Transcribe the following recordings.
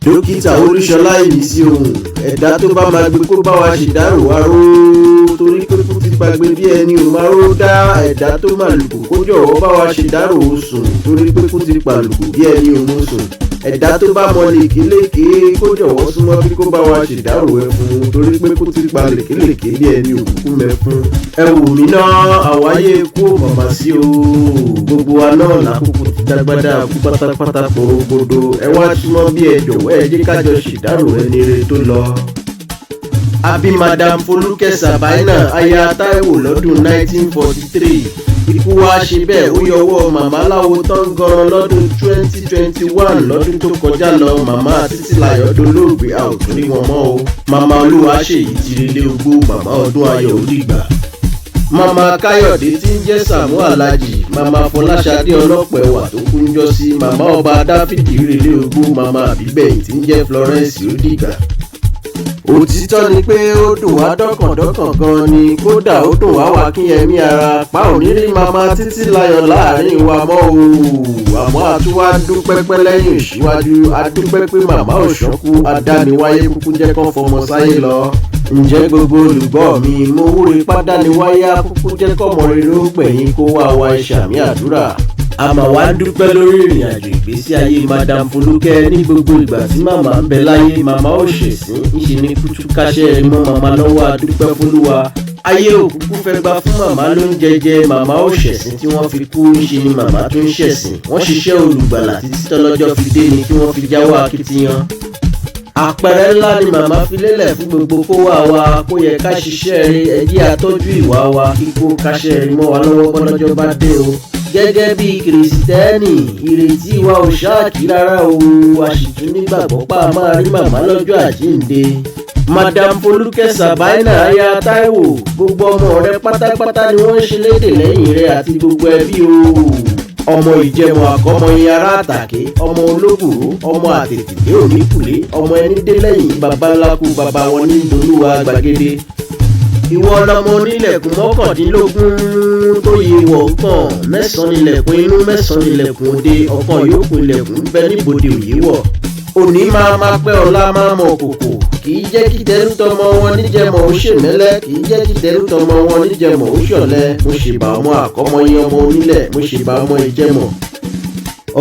dókítà Olúṣọlá Ìmísí ohun ẹ̀dá tó bá máa gbé kó bá wa ṣèdárò wa ró torí pé kú ti pàgbé bí ẹni ò máa ró dá ẹ̀dá tó máa lùkù kó jọ̀wọ́ bá wa ṣèdárò sùn torí pé kú ti pàlùkù bí ẹni ò mú sùn ẹ̀dá tó bá mọ lèkèlèkè kó jọ̀wọ́ súnmọ́ bí kó bá wa ṣèdárò ẹfun torí pé kú ti pa lèkèlèkè bí ẹni òkùnkùn mẹ́fún. ẹ wò mí náà àwáyé kú màmá sí o gbogbo wa náà lákòókò ti dágbádá kú pátápátá porogodo ẹ wá súnmọ́ bí ẹ jọ̀wọ́ ẹ jẹ́ kájọ ṣèdárò ẹni rere tó lọ. Abi Madam Folúkẹ́ Sàbáínà aya Táíwò lọ́dún 1943 ikú wa ṣe bẹ́ẹ̀ ó yọwọ́ màmá láwo tán gan lọ́dún 2021 lọ́dún tó kọjá lọ màmá Títílayọ̀ dolóògbé a ò tún rí wọn mọ́ o màmá Olúwaṣèyí ti relé ogbó màmá Ọdún Ayọ̀ Òdìgbà màmá Káyọ̀dé tí ń jẹ́ Sàmú Àlàjì màmá Fọláṣadé Ọlọ́pẹ̀wà tó kú ń jọ sí màmá Ọba Dáfídì relé ogbó màmá Àbígbẹ̀yìn tí ń jẹ́ Florence Òdìgbà. Òtítọ́ ni pé ó dùn wá dọ́kàndọ́kàn gan ni kódà ó dùn wá wá kíyẹmí ara pa ò ní rí màmá Títílayọ̀ láàrin wa mọ́ o àmọ́ àtúwá dúpẹ́ pẹ́ lẹ́yìn ìṣíwájú adúpẹ́ pé màmá òṣọ́kú adániwáyé kúkú jẹ́ kán fọmọ sáyé lọ. Ǹjẹ́ gbogbo olùgbọ́ mi mo wúre pádániwáyé kúkú jẹ́ kọ́mọ rere ó gbẹ̀yìn kó wá wa ìṣàmì àdúrà. Àmọ́ wá dúpẹ́ lórí ìrìn àjò ìgbésí ayé Madam Folúkẹ́ ní gbogbo ìgbà tí màmá ń bẹ láyé màmá ò ṣẹ̀sín ńṣe ní kútú káṣẹ́ mọ́ màmá lọ́wọ́ adúpẹ́ fólúwa. Ayé òkúkú fẹ́ gba fún màmá ló ń jẹjẹ màmá ò ṣẹ̀sín tí wọ́n fi kú ńṣe ni màmá tó ń ṣẹ̀sín wọ́n ṣiṣẹ́ olùgbàlà títí tọ́lọ́jọ́ fi dé ni kí wọ́n fi jáwọ́ akitiyan. Àpẹẹrẹ ńlá ni màmá fi lélẹ̀ fún gbogbo kó wà wá kó yẹ ká ṣiṣẹ́ rí ẹ jẹ́ àtọ́jú ìwà wa kíkó káṣẹ́ rí mọ́ wa lọ́wọ́ bọ́lọ́jọ́ bá dé o. Gẹ́gẹ́ bí kìrìsìtẹ́nì ìrètí wa ò ṣáàkì rárá o a sì tún nígbàgbọ́ pa máa rí màmá lọ́jọ́ àjíǹde. Madam Folúkẹ́ Sàbáínà aya Táíwò gbogbo ọmọ rẹ pátápátá ni wọ́n ń ṣe lédè lẹ́yìn rẹ àti gbogbo ẹbí o. Ọmọ Ìjẹ̀mọ̀ àkọ́mọ Iyará Àtàké ọmọ Olóbùrú ọmọ Àtètèdé Òníkùlé ọmọ ẹni dé lẹ́yìn baba ńlá kú baba wọn ní Dolúwa Gbàgede. Ìwọ lọmọ onílẹ̀kùn mọ́kàndínlógún tó yẹ wọ̀ kàn mẹ́sàn-án nílẹ̀kùn inú mẹ́sàn-án nílẹ̀kùn òde ọ̀kan yòókù ilẹ̀kùn ń bẹ níbodè òye wọ̀. Òní máa pẹ́ ọ̀la máa mọ kòkò kì í jẹ́ kí tẹrú tọmọ wọn níjẹ̀mọ̀ ó ṣèmẹ́lẹ́ kì í jẹ́ kí tẹrú tọmọ wọn níjẹ̀mọ̀ ó ṣọ̀lẹ mo ṣèbà ọmọ àkọ́mọ yín ọmọ onílẹ̀ mo ṣèbà ọmọ Ìjẹ̀mọ̀.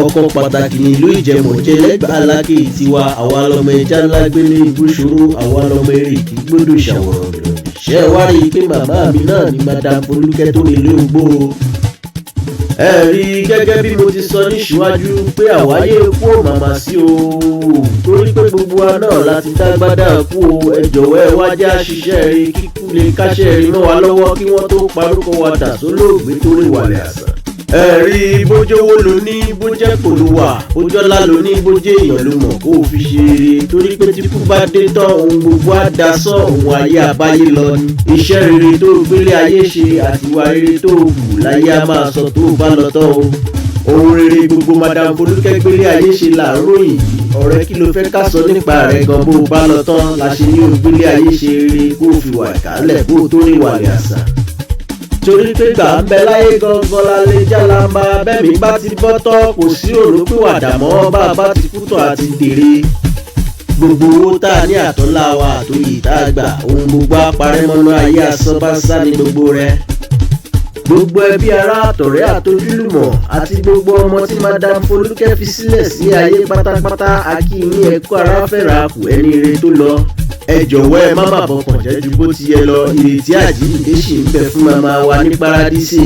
Ọ̀kan pàtàkì ní ìlú Ìjẹ̀mọ̀ jẹ́ lẹ́gbàá aláké tiwa àwa lọmọ ẹja ńlá gbélé ibùsòro àwa lọmọ eré kì í gbọ́dọ̀ ṣàwòrán ṣe wá rí i pé màmá mi náà ni Madam Folúkẹ́ tó nílé ogbó. Ẹ rí i gẹ́gẹ́ bí mo ti sọ ní ṣíwájú pé àwáyé kú ò màmá sí o torí pé gbogbo wa náà láti dágbádá kú o ẹ jọ̀wọ́ ẹ wá já ṣiṣẹ́ rí kíkú lè káṣẹ́ rí mọ́ wa lọ́wọ́ kí wọ́n tó parúkọ wa dà sólóògbé tó rí wàlẹ̀ àṣà. Ẹ rí i bójówó ló ní bójẹ́ kò ló wà bójọ́lá ló ní bójẹ́ èèyàn ló mọ̀ kó o fi ṣe eré torí pé tí kú bá dé tán ohun gbogbo á da sọ ohun ayé àbáyé lọ ni. Iṣẹ́ rere tó gbélé ayé ṣe àtiwá rere tó hù láyé á máa sọ tó bá lọ tán o. Ohun rere gbogbo Madam Folúkẹ́ gbélé ayé ṣe là ń ròyìn yìí ọ̀rẹ́ kí ló fẹ́ ká sọ nípa rẹ̀ gan bó bá lọ tán la ṣe ní ògbélé ayé ṣe rere kó o fi wà ìkálẹ̀ kó o tó rí wàlẹ̀ àṣà. Torí pé gbà ń bẹ láyé gangan la lè jálamba bẹ́ẹ̀mí bá ti bọ́ tọ́ kò sí òrópìwàdà mọ́ bá a bá ti kú tán àti dèrè. Gbogbo owó tá a ní àtọ́lá wa àtòyè tá a gbà ohun gbogbo àparẹ́ mọ́nú ayé asán bá sá ní gbogbo rẹ̀. Gbogbo ẹbí ará àtọ̀rẹ́ àtojúlùmọ̀ àti gbogbo ọmọ tí Madam Folúkẹ́ fi sílẹ̀ sí ayé pátápátá akíyín ẹ̀kú ara fẹ́ra kù ẹni ire tó lọ. Ẹ jọ̀wọ́ ẹ má bàbọ̀ kàn jẹ́ ju bó ti yẹ lọ ìrètí àjíǹde ṣì ń bẹ fún màmá wa ní Párádísè.